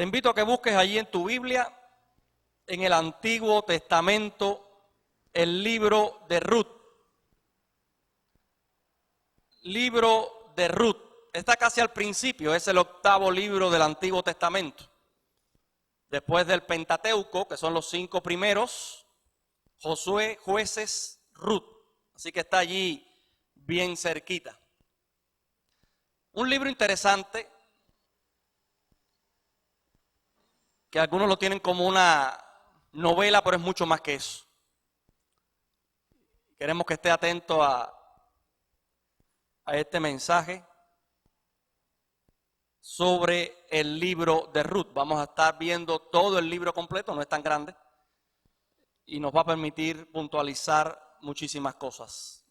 Te invito a que busques allí en tu Biblia, en el Antiguo Testamento, el libro de Ruth. Libro de Ruth. Está casi al principio, es el 8º libro del Antiguo Testamento. Después del Pentateuco, que son los 5 primeros, Josué, Jueces, Ruth. Así que está allí bien cerquita. Un libro interesante, que algunos lo tienen como una novela, pero es mucho más que eso. Queremos que esté atento a este mensaje sobre el libro de Ruth. Vamos a estar viendo todo el libro completo, no es tan grande, y nos va a permitir puntualizar muchísimas cosas.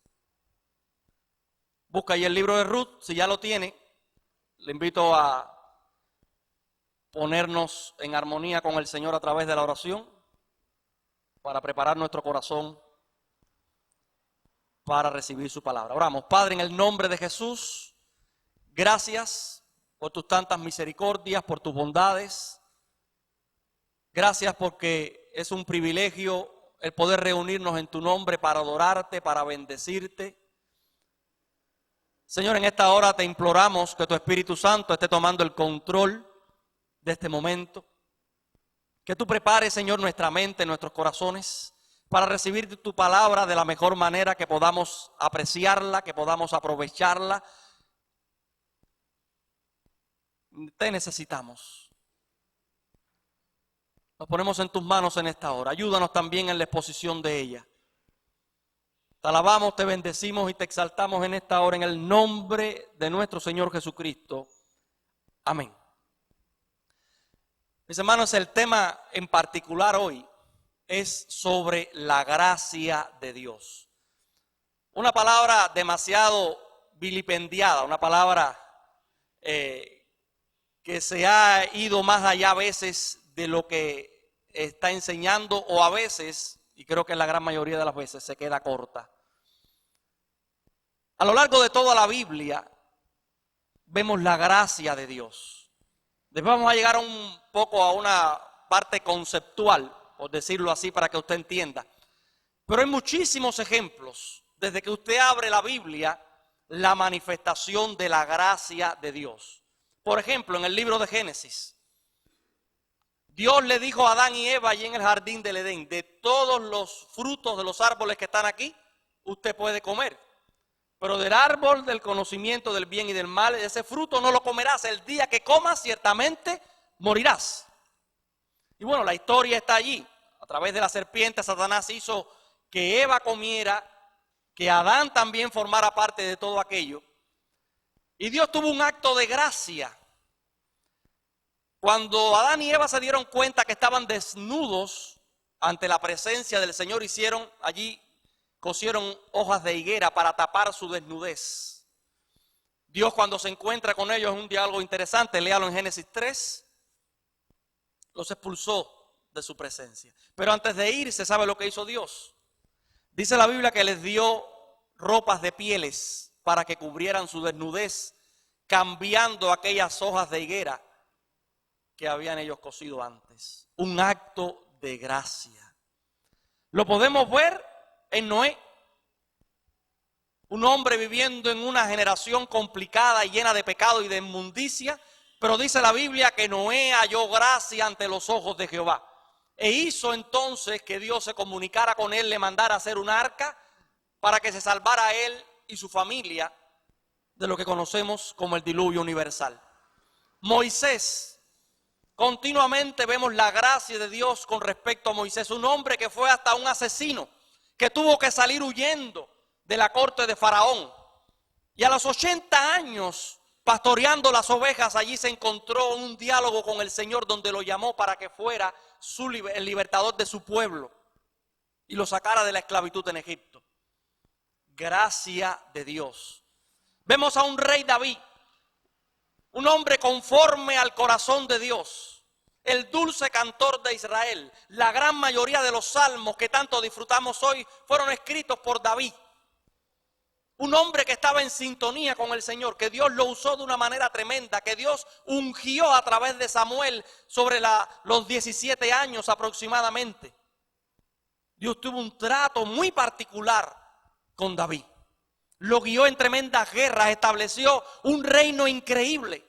Busca ahí el libro de Ruth, si ya lo tiene, le invito a ponernos en armonía con el Señor a través de la oración para preparar nuestro corazón para recibir su palabra. Oramos. Padre, en el nombre de Jesús, gracias por tus tantas misericordias, por tus bondades. Gracias porque es un privilegio el poder reunirnos en tu nombre para adorarte, para bendecirte. Señor, en esta hora te imploramos que tu Espíritu Santo esté tomando el control de este momento. Que tú prepares, Señor, nuestra mente, nuestros corazones, para recibir tu palabra de la mejor manera, que podamos apreciarla, que podamos aprovecharla. Te necesitamos. Nos ponemos en tus manos en esta hora. Ayúdanos también en la exposición de ella. Te alabamos, te bendecimos y te exaltamos en esta hora en el nombre de nuestro Señor Jesucristo. Amén. Mis hermanos, el tema en particular hoy es sobre la gracia de Dios. Una palabra demasiado vilipendiada, una palabra que se ha ido más allá a veces de lo que está enseñando, o a veces, y creo que en la gran mayoría de las veces, se queda corta. A lo largo de toda la Biblia vemos la gracia de Dios. Después vamos a llegar un poco a una parte conceptual, por decirlo así, para que usted entienda. Pero hay muchísimos ejemplos, desde que usted abre la Biblia, la manifestación de la gracia de Dios. Por ejemplo, en el libro de Génesis, Dios le dijo a Adán y Eva allí en el jardín del Edén: de todos los frutos de los árboles que están aquí, usted puede comer. Pero del árbol del conocimiento del bien y del mal, ese fruto no lo comerás. El día que comas, ciertamente morirás. Y bueno, la historia está allí. A través de la serpiente, Satanás hizo que Eva comiera, que Adán también formara parte de todo aquello. Y Dios tuvo un acto de gracia. Cuando Adán y Eva se dieron cuenta que estaban desnudos ante la presencia del Señor, cosieron hojas de higuera para tapar su desnudez. Dios, cuando se encuentra con ellos, es un diálogo interesante, léalo en Génesis 3, los expulsó de su presencia. Pero antes de irse, ¿sabe lo que hizo Dios? Dice la Biblia que les dio ropas de pieles para que cubrieran su desnudez, cambiando aquellas hojas de higuera que habían ellos cosido antes. Un acto de gracia. Lo podemos ver en Noé, un hombre viviendo en una generación complicada y llena de pecado y de inmundicia, pero dice la Biblia que Noé halló gracia ante los ojos de Jehová. E hizo entonces que Dios se comunicara con él, le mandara hacer un arca para que se salvara él y su familia de lo que conocemos como el diluvio universal. Moisés, continuamente vemos la gracia de Dios con respecto a Moisés, un hombre que fue hasta un asesino, que tuvo que salir huyendo de la corte de Faraón. Y a los 80 años, pastoreando las ovejas, allí se encontró un diálogo con el Señor, donde lo llamó para que fuera el libertador de su pueblo y lo sacara de la esclavitud en Egipto. Gracia de Dios. Vemos a un rey David, un hombre conforme al corazón de Dios, el dulce cantor de Israel. La gran mayoría de los salmos que tanto disfrutamos hoy fueron escritos por David. Un hombre que estaba en sintonía con el Señor, que Dios lo usó de una manera tremenda, que Dios ungió a través de Samuel sobre los 17 años aproximadamente. Dios tuvo un trato muy particular con David. Lo guió en tremendas guerras, estableció un reino increíble.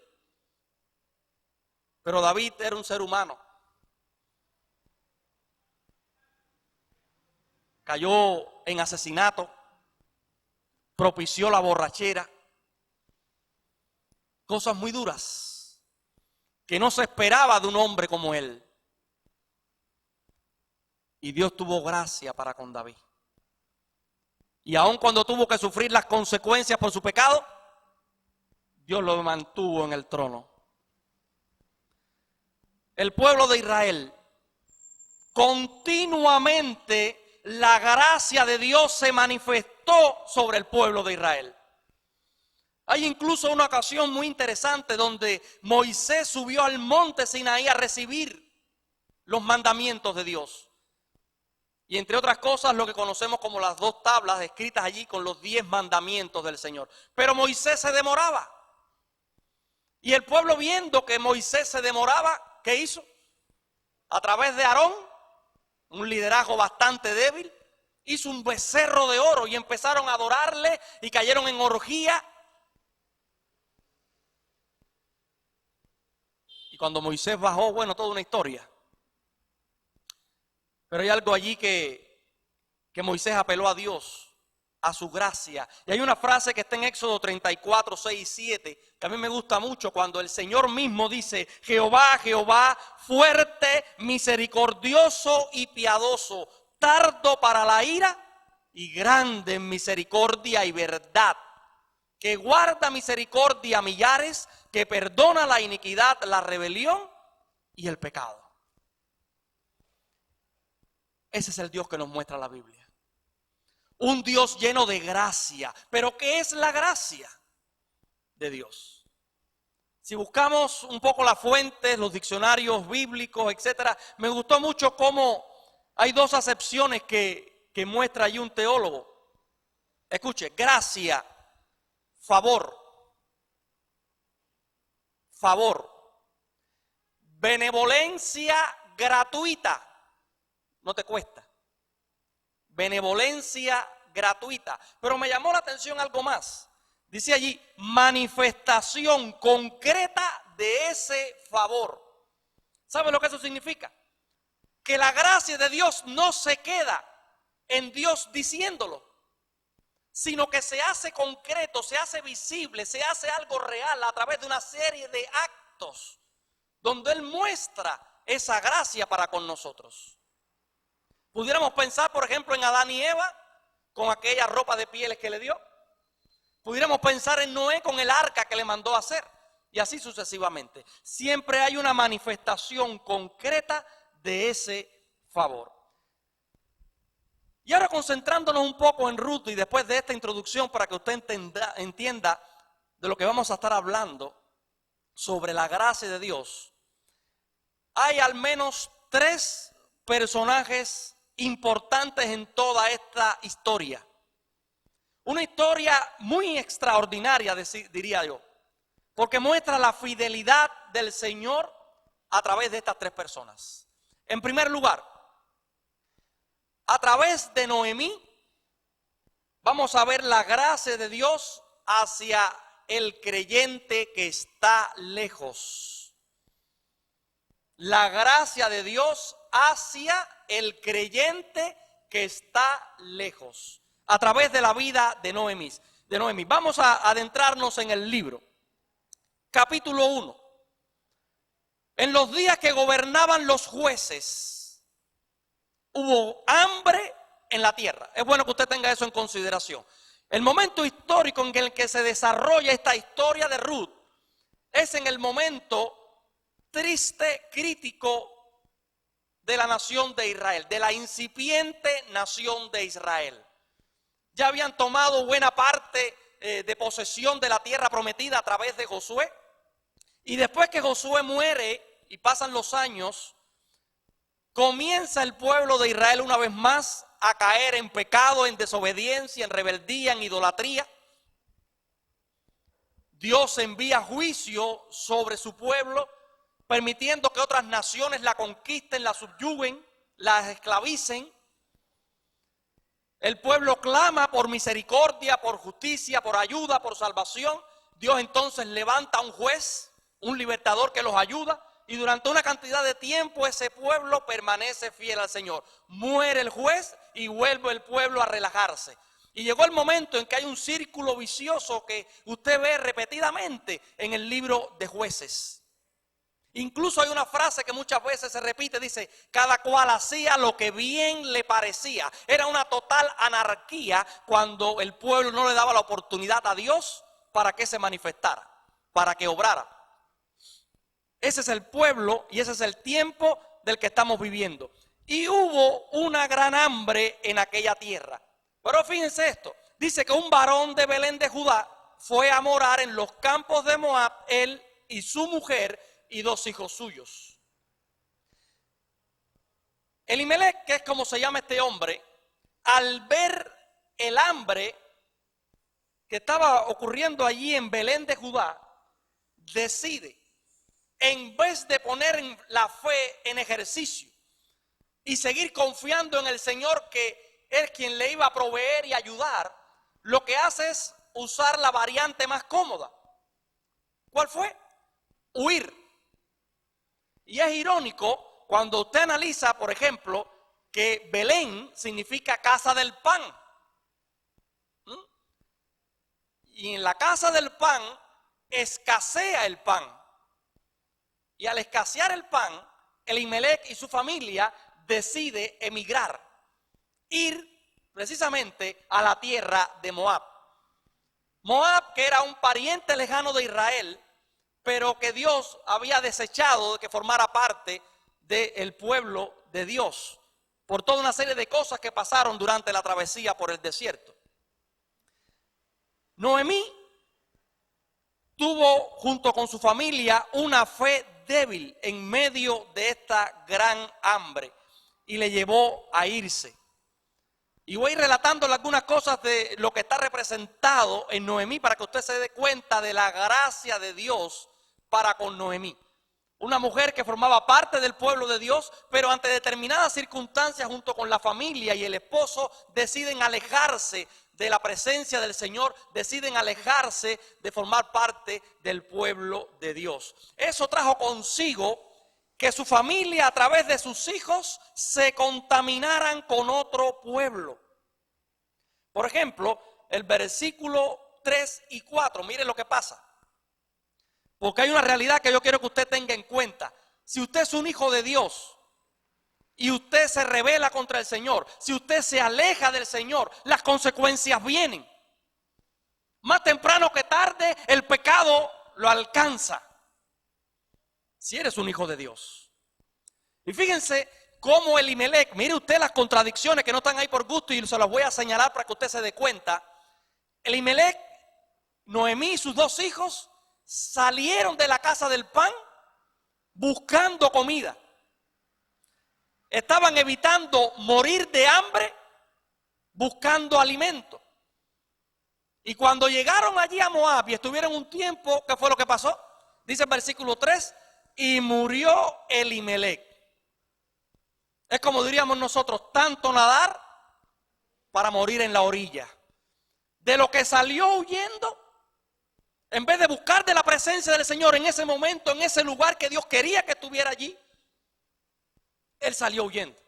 Pero David era un ser humano. Cayó en asesinato, propició la borrachera, cosas muy duras que no se esperaba de un hombre como él. Y Dios tuvo gracia para con David. Y aun cuando tuvo que sufrir las consecuencias por su pecado, Dios lo mantuvo en el trono. El pueblo de Israel, continuamente la gracia de Dios se manifestó sobre el pueblo de Israel. Hay incluso una ocasión muy interesante donde Moisés subió al monte Sinaí a recibir los mandamientos de Dios. Y entre otras cosas lo que conocemos como las 2 tablas escritas allí con los 10 mandamientos del Señor. Pero Moisés se demoraba. Y el pueblo, viendo que Moisés se demoraba, ¿qué hizo? A través de Aarón, un liderazgo bastante débil, hizo un becerro de oro y empezaron a adorarle y cayeron en orgía. Y cuando Moisés bajó, bueno, toda una historia. Pero hay algo allí que Moisés apeló a Dios, a su gracia. Y hay una frase que está en Éxodo 34, 6 y 7, que a mí me gusta mucho, cuando el Señor mismo dice: Jehová, Jehová, fuerte, misericordioso y piadoso, tardo para la ira y grande en misericordia y verdad, que guarda misericordia a millares, que perdona la iniquidad, la rebelión y el pecado. Ese es el Dios que nos muestra la Biblia. Un Dios lleno de gracia. ¿Pero qué es la gracia de Dios? Si buscamos un poco las fuentes, los diccionarios bíblicos, etcétera, me gustó mucho cómo hay 2 acepciones que muestra allí un teólogo. Escuche: gracia, favor, favor, benevolencia gratuita. No te cuesta. Benevolencia gratuita. Pero me llamó la atención algo más. Dice allí: manifestación concreta de ese favor. ¿Sabe lo que eso significa? Que la gracia de Dios no se queda en Dios diciéndolo, sino que se hace concreto, se hace visible, se hace algo real a través de una serie de actos donde Él muestra esa gracia para con nosotros. Pudiéramos pensar, por ejemplo, en Adán y Eva con aquella ropa de pieles que le dio. Pudiéramos pensar en Noé con el arca que le mandó a hacer. Y así sucesivamente. Siempre hay una manifestación concreta de ese favor. Y ahora, concentrándonos un poco en Ruth, y después de esta introducción para que usted entienda de lo que vamos a estar hablando sobre la gracia de Dios, hay al menos 3 personajes importantes en toda esta historia. Una historia muy extraordinaria, diría yo, porque muestra la fidelidad del Señor a través de estas 3 personas. En primer lugar, a través de Noemí, vamos a ver la gracia de Dios hacia el creyente que está lejos. La gracia de Dios hacia el creyente que está lejos, a través de la vida de Noemí. Vamos a adentrarnos en el libro. Capítulo 1. En los días que gobernaban los jueces, hubo hambre en la tierra. Es bueno que usted tenga eso en consideración. El momento histórico en el que se desarrolla esta historia de Ruth es en el momento triste, crítico de la nación de Israel, de la incipiente nación de Israel. Ya habían tomado buena parte de posesión de la tierra prometida a través de Josué. Y después que Josué muere y pasan los años, comienza el pueblo de Israel una vez más a caer en pecado, en desobediencia, en rebeldía, en idolatría. Dios envía juicio sobre su pueblo, permitiendo que otras naciones la conquisten, la subyuguen, la esclavicen. El pueblo clama por misericordia, por justicia, por ayuda, por salvación. Dios entonces levanta un juez, un libertador que los ayuda, y durante una cantidad de tiempo ese pueblo permanece fiel al Señor. Muere el juez y vuelve el pueblo a relajarse. Y llegó el momento en que hay un círculo vicioso que usted ve repetidamente en el libro de Jueces. Incluso hay una frase que muchas veces se repite, dice, cada cual hacía lo que bien le parecía. Era una total anarquía cuando el pueblo no le daba la oportunidad a Dios para que se manifestara, para que obrara. Ese es el pueblo y ese es el tiempo del que estamos viviendo. Y hubo una gran hambre en aquella tierra. Pero fíjense esto, dice que un varón de Belén de Judá fue a morar en los campos de Moab, él y su mujer y 2 hijos suyos. Elimelec, que es como se llama este hombre, al ver el hambre que estaba ocurriendo allí en Belén de Judá, decide, en vez de poner la fe en ejercicio y seguir confiando en el Señor, que es quien le iba a proveer y ayudar, lo que hace es usar la variante más cómoda. ¿Cuál fue? Huir. Y es irónico cuando usted analiza, por ejemplo, que Belén significa casa del pan. Y en la casa del pan escasea el pan. Y al escasear el pan, Elimelec y su familia decide emigrar, ir precisamente a la tierra de Moab. Moab, que era un pariente lejano de Israel, pero que Dios había desechado de que formara parte del pueblo de Dios, por toda una serie de cosas que pasaron durante la travesía por el desierto. Noemí tuvo junto con su familia una fe débil en medio de esta gran hambre y le llevó a irse. Y voy a ir relatándole algunas cosas de lo que está representado en Noemí para que usted se dé cuenta de la gracia de Dios para con Noemí. Una mujer que formaba parte del pueblo de Dios, pero ante determinadas circunstancias junto con la familia y el esposo deciden alejarse de la presencia del Señor, deciden alejarse de formar parte del pueblo de Dios. Eso trajo consigo que su familia a través de sus hijos se contaminaran con otro pueblo. Por ejemplo, el versículo 3 y 4, mire lo que pasa. Porque hay una realidad que yo quiero que usted tenga en cuenta. Si usted es un hijo de Dios y usted se rebela contra el Señor, si usted se aleja del Señor, las consecuencias vienen. Más temprano que tarde el pecado lo alcanza. Si eres un hijo de Dios. Y fíjense cómo Elimelec, mire usted las contradicciones que no están ahí por gusto y se las voy a señalar para que usted se dé cuenta. Elimelec, Noemí y sus 2 hijos salieron de la casa del pan buscando comida. Estaban evitando morir de hambre buscando alimento. Y cuando llegaron allí a Moab y estuvieron un tiempo, ¿qué fue lo que pasó? Dice el versículo 3, y murió Elimelec. Es como diríamos nosotros, tanto nadar para morir en la orilla. De lo que salió huyendo, en vez de buscar de la presencia del Señor en ese momento, en ese lugar que Dios quería que estuviera allí, él salió huyendo.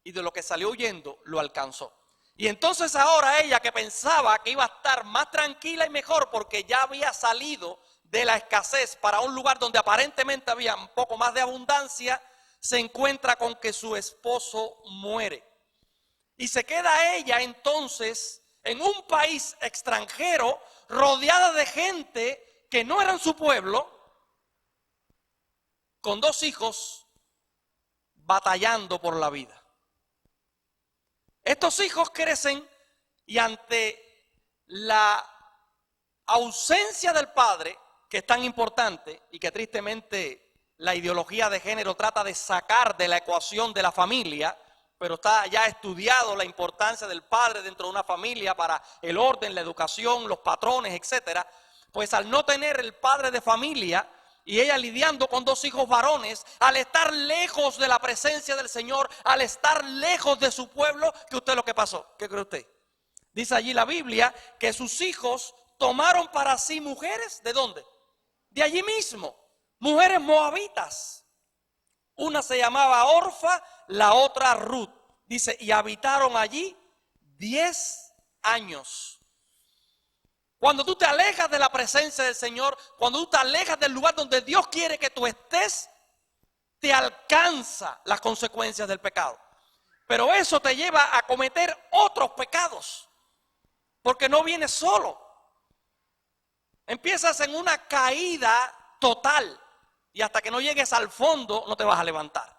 Y de lo que salió huyendo, lo alcanzó. Y entonces ahora ella, que pensaba que iba a estar más tranquila y mejor porque ya había salido de la escasez para un lugar donde aparentemente había un poco más de abundancia, se encuentra con que su esposo muere. Y se queda ella entonces en un país extranjero, rodeada de gente que no eran su pueblo, con 2 hijos batallando por la vida. Estos hijos crecen y ante la ausencia del padre, que es tan importante y que tristemente la ideología de género trata de sacar de la ecuación de la familia, pero está ya estudiado la importancia del padre dentro de una familia para el orden, la educación, los patrones, etcétera. pues al no tener el padre de familia y ella lidiando con 2 hijos varones, al estar lejos de la presencia del Señor, al estar lejos de su pueblo, ¿qué usted lo que pasó? ¿Qué cree usted? Dice allí la Biblia que sus hijos tomaron para sí mujeres, ¿de dónde? De allí mismo, mujeres moabitas. Una se llamaba Orfa, la otra Ruth. Dice, y habitaron allí 10 años. Cuando tú te alejas de la presencia del Señor, cuando tú te alejas del lugar donde Dios quiere que tú estés, te alcanza las consecuencias del pecado. Pero eso te lleva a cometer otros pecados, porque no vienes solo. Empiezas en una caída total y hasta que no llegues al fondo no te vas a levantar.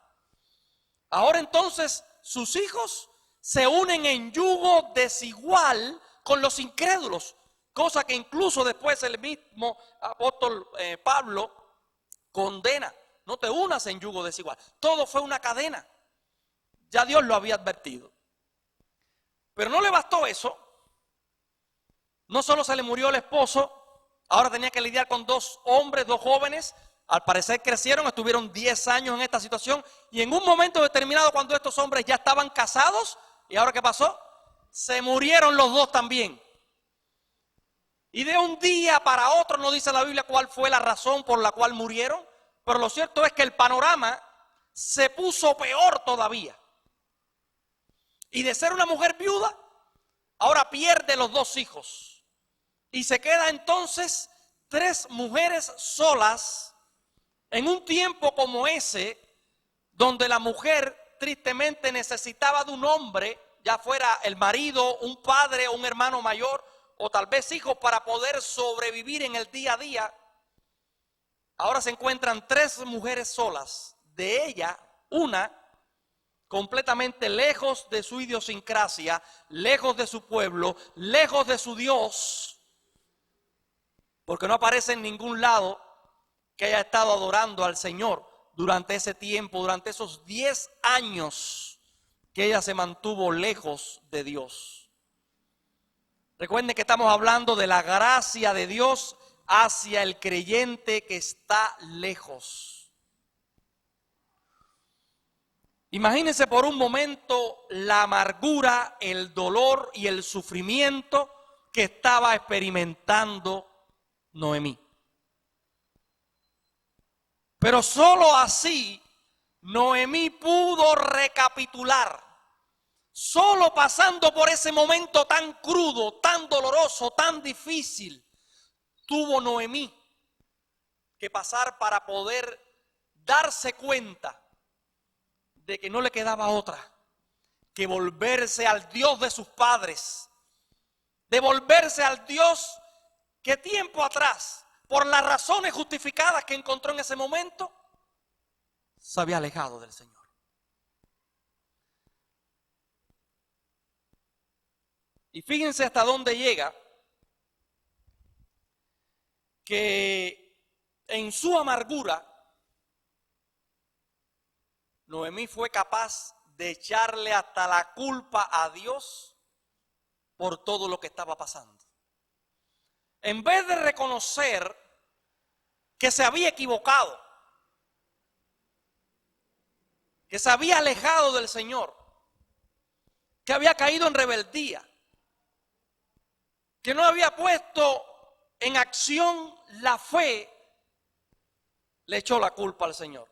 Ahora entonces sus hijos se unen en yugo desigual con los incrédulos, cosa que incluso después el mismo apóstol Pablo condena. No te unas en yugo desigual. Todo fue una cadena. Ya Dios lo había advertido. Pero no le bastó eso. No solo se le murió el esposo, ahora tenía que lidiar con 2 hombres, 2 jóvenes. Al parecer crecieron, estuvieron 10 años en esta situación. Y en un momento determinado, cuando estos hombres ya estaban casados, ¿y ahora qué pasó? Se murieron los 2 también. Y de un día para otro, no dice la Biblia cuál fue la razón por la cual murieron, pero lo cierto es que el panorama se puso peor todavía. Y de ser una mujer viuda, ahora pierde los 2 hijos. Y se queda entonces 3 mujeres solas en un tiempo como ese, donde la mujer tristemente necesitaba de un hombre, ya fuera el marido, un padre o un hermano mayor, o tal vez hijos, para poder sobrevivir en el día a día. Ahora se encuentran 3 mujeres solas, de ella una completamente lejos de su idiosincrasia, lejos de su pueblo, lejos de su Dios, porque no aparece en ningún lado que haya estado adorando al Señor durante ese tiempo, durante esos 10 años que ella se mantuvo lejos de Dios. Recuerden que estamos hablando de la gracia de Dios hacia el creyente que está lejos. Imagínense por un momento la amargura, el dolor y el sufrimiento que estaba experimentando Noemí. Pero solo así Noemí pudo recapitular. Solo pasando por ese momento tan crudo, tan doloroso, tan difícil, tuvo Noemí que pasar para poder darse cuenta de que no le quedaba otra que volverse al Dios de sus padres, de volverse al Dios que tiempo atrás, por las razones justificadas que encontró en ese momento, se había alejado del Señor. Y fíjense hasta dónde llega, que en su amargura, Noemí fue capaz de echarle hasta la culpa a Dios por todo lo que estaba pasando. En vez de reconocer que se había equivocado, que se había alejado del Señor, que había caído en rebeldía, que no había puesto en acción la fe, le echó la culpa al Señor.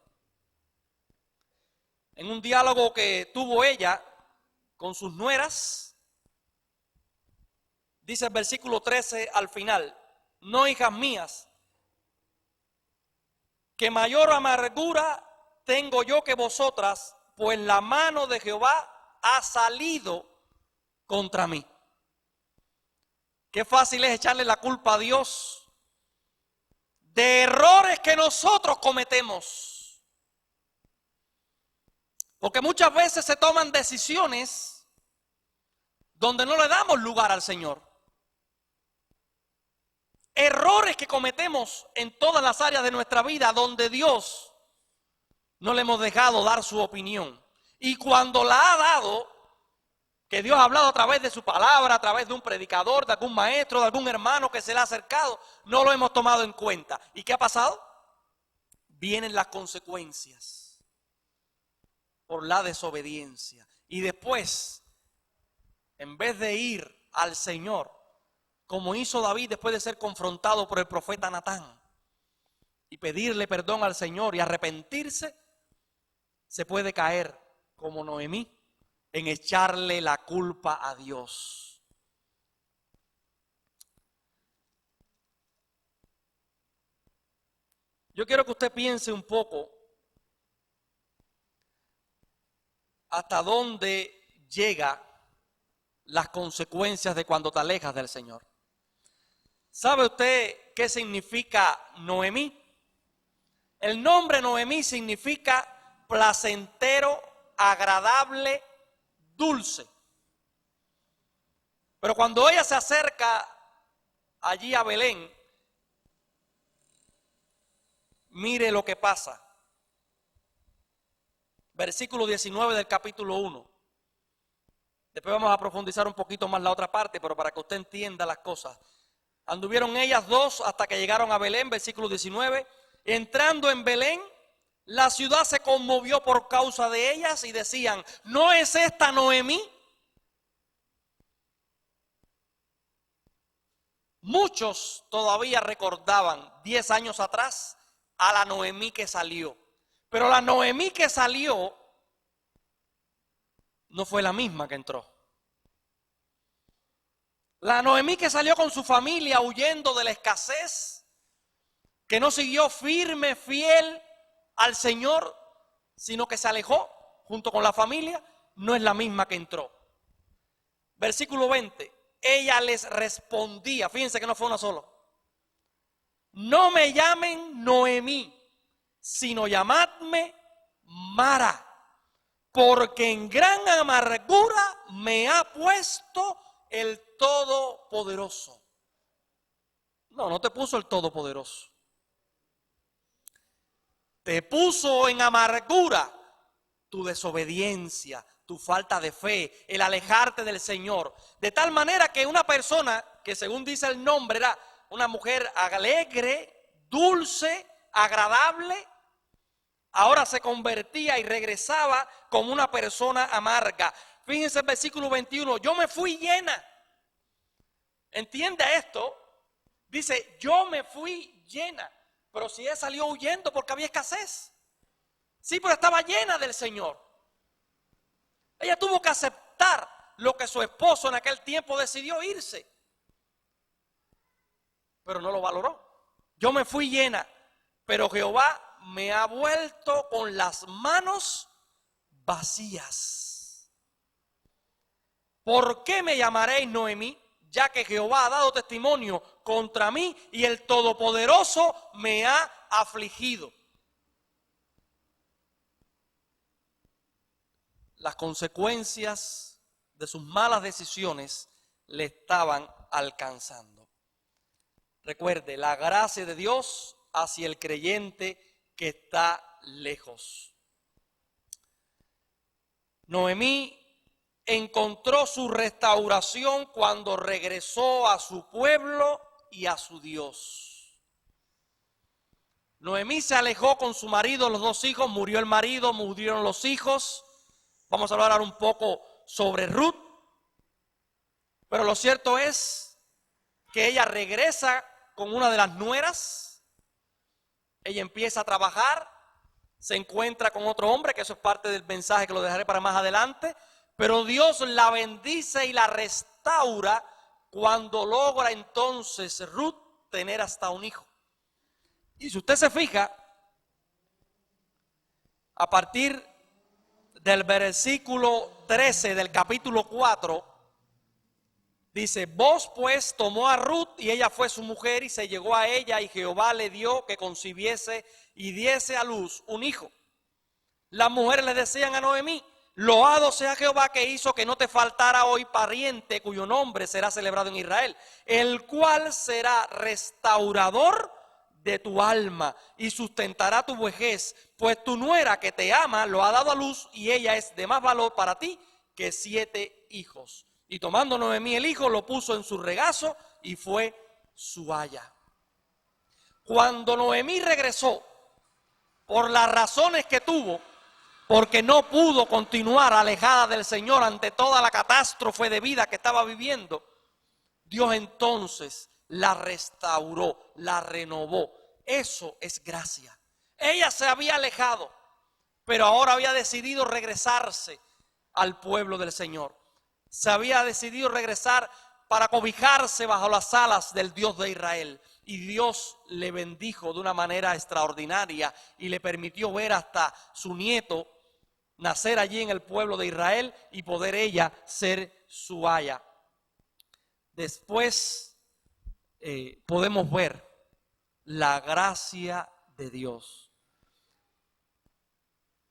En un diálogo que tuvo ella con sus nueras, dice el versículo 13 al final: no, hijas mías, que mayor amargura tengo yo que vosotras, pues la mano de Jehová ha salido contra mí. Qué fácil es echarle la culpa a Dios de errores que nosotros cometemos. Porque muchas veces se toman decisiones donde no le damos lugar al Señor. Errores que cometemos en todas las áreas de nuestra vida donde Dios no le hemos dejado dar su opinión. Y cuando la ha dado, que Dios ha hablado a través de su palabra, a través de un predicador, de algún maestro, de algún hermano que se le ha acercado, no lo hemos tomado en cuenta. ¿Y qué ha pasado? Vienen las consecuencias por la desobediencia. Y después, en vez de ir al Señor, como hizo David después de ser confrontado por el profeta Natán, y pedirle perdón al Señor y arrepentirse, se puede caer como Noemí en echarle la culpa a Dios. Yo quiero que usted piense un poco hasta dónde llegan las consecuencias de cuando te alejas del Señor. ¿Sabe usted qué significa Noemí? El nombre Noemí significa placentero, agradable, dulce. Pero cuando ella se acerca allí a Belén, mire lo que pasa. Versículo 19 del capítulo 1. Después vamos a profundizar un poquito más la otra parte, pero para que usted entienda las cosas. Anduvieron ellas dos hasta que llegaron a Belén, versículo 19. Entrando en Belén, la ciudad se conmovió por causa de ellas y decían, ¿no es esta Noemí? Muchos todavía recordaban 10 años atrás a la Noemí que salió. Pero la Noemí que salió no fue la misma que entró. La Noemí que salió con su familia huyendo de la escasez, que no siguió firme, fiel al Señor, sino que se alejó junto con la familia, no es la misma que entró. Versículo 20. Ella les respondía, fíjense que no fue una sola. No me llamen Noemí, sino llamadme Mara, porque en gran amargura me ha puesto el Todopoderoso. No te puso el Todopoderoso. Te puso en amargura tu desobediencia, tu falta de fe, el alejarte del Señor. De tal manera que una persona que según dice el nombre era una mujer alegre, dulce, agradable, ahora se convertía y regresaba como una persona amarga. Fíjense el versículo 21, yo me fui llena. ¿Entiende esto? Dice, yo me fui llena. Pero si ella salió huyendo porque había escasez. Sí, pero estaba llena del Señor. Ella tuvo que aceptar lo que su esposo en aquel tiempo decidió irse. Pero no lo valoró. Yo me fui llena, pero Jehová me ha vuelto con las manos vacías. ¿Por qué me llamaréis Noemí? Ya que Jehová ha dado testimonio contra mí y el Todopoderoso me ha afligido. Las consecuencias de sus malas decisiones le estaban alcanzando. Recuerde, la gracia de Dios hacia el creyente que está lejos. Noemí encontró su restauración cuando regresó a su pueblo y a su Dios. Noemí se alejó con su marido, los dos hijos, murió el marido, murieron los hijos. Vamos a hablar ahora un poco sobre Ruth. Pero lo cierto es que ella regresa con una de las nueras. Ella empieza a trabajar, se encuentra con otro hombre, que eso es parte del mensaje que lo dejaré para más adelante. Pero Dios la bendice y la restaura cuando logra entonces Ruth tener hasta un hijo. Y si usted se fija, a partir del versículo 13 del capítulo 4, dice, Booz pues tomó a Ruth y ella fue su mujer y se llegó a ella y Jehová le dio que concibiese y diese a luz un hijo. Las mujeres le decían a Noemí, loado sea Jehová que hizo que no te faltara hoy pariente cuyo nombre será celebrado en Israel, el cual será restaurador de tu alma y sustentará tu vejez, pues tu nuera que te ama lo ha dado a luz y ella es de más valor para ti que 7 hijos. Y tomando Noemí el hijo, lo puso en su regazo y fue su aya. Cuando Noemí regresó, por las razones que tuvo, porque no pudo continuar alejada del Señor ante toda la catástrofe de vida que estaba viviendo, Dios entonces la restauró, la renovó. Eso es gracia. Ella se había alejado, pero ahora había decidido regresarse al pueblo del Señor. Se había decidido regresar para cobijarse bajo las alas del Dios de Israel. Y Dios le bendijo de una manera extraordinaria y le permitió ver hasta su nieto nacer allí en el pueblo de Israel y poder ella ser su aya. Después podemos ver la gracia de Dios.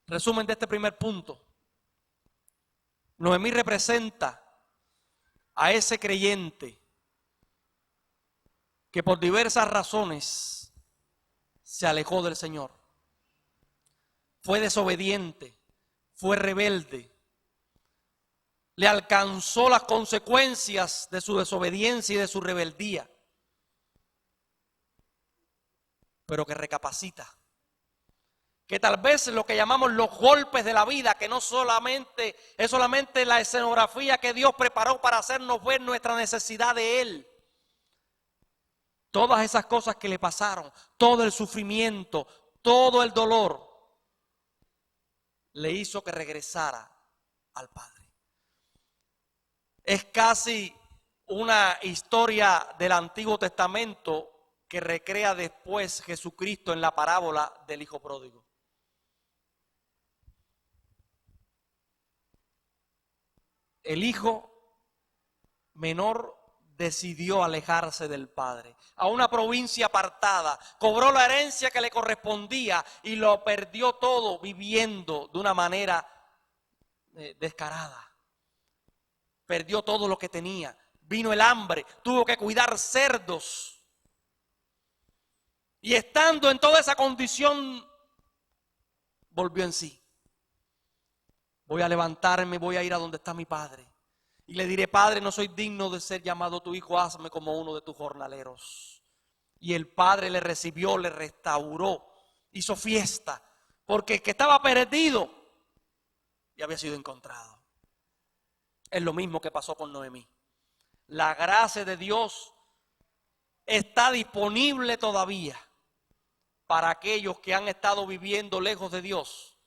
Resumen de este primer punto. Noemí representa a ese creyente que por diversas razones se alejó del Señor. Fue desobediente, fue rebelde. Le alcanzó las consecuencias de su desobediencia y de su rebeldía. Pero que recapacita. Que tal vez lo que llamamos los golpes de la vida, que no solamente es solamente la escenografía que Dios preparó para hacernos ver nuestra necesidad de Él. Todas esas cosas que le pasaron, todo el sufrimiento, todo el dolor, le hizo que regresara al Padre. Es casi una historia del Antiguo Testamento que recrea después Jesucristo en la parábola del Hijo Pródigo. El hijo menor decidió alejarse del padre, a una provincia apartada, cobró la herencia que le correspondía y lo perdió todo viviendo de una manera descarada. Perdió todo lo que tenía, vino el hambre, tuvo que cuidar cerdos. Y estando en toda esa condición, volvió en sí. Voy a levantarme, voy a ir a donde está mi padre. Y le diré: Padre, no soy digno de ser llamado tu hijo, hazme como uno de tus jornaleros. Y el padre le recibió, le restauró, hizo fiesta, porque el que estaba perdido ya había sido encontrado. Es lo mismo que pasó con Noemí. La gracia de Dios está disponible todavía para aquellos que han estado viviendo lejos de Dios,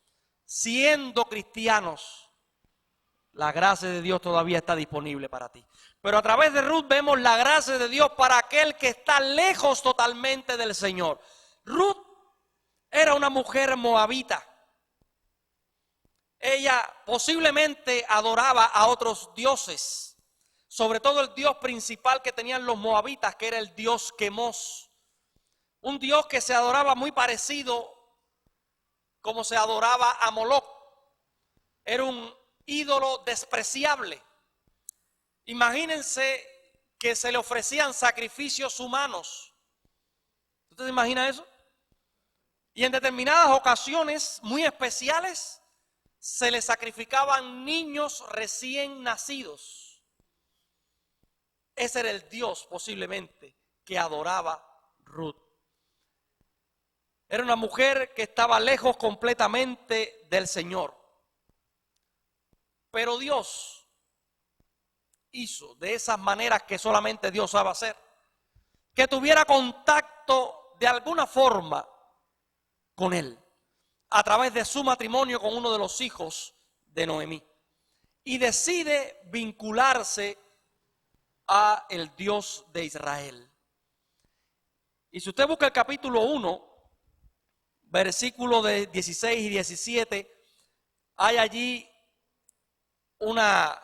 siendo cristianos. La gracia de Dios todavía está disponible para ti. Pero a través de Ruth vemos la gracia de Dios para aquel que está lejos totalmente del Señor. Ruth era una mujer moabita. Ella posiblemente adoraba a otros dioses, sobre todo el dios principal que tenían los moabitas, que era el dios Quemos. Un dios que se adoraba muy parecido como se adoraba a Moloc. Era un ídolo despreciable. Imagínense que se le ofrecían sacrificios humanos. ¿Usted se imagina eso? Y en determinadas ocasiones muy especiales se le sacrificaban niños recién nacidos. Ese era el Dios posiblemente que adoraba Ruth. Era una mujer que estaba lejos completamente del Señor. Pero Dios hizo de esas maneras que solamente Dios sabe hacer, que tuviera contacto de alguna forma con él, a través de su matrimonio con uno de los hijos de Noemí. Y decide vincularse a el Dios de Israel. Y si usted busca el capítulo 1, versículos de 16 y 17, hay allí una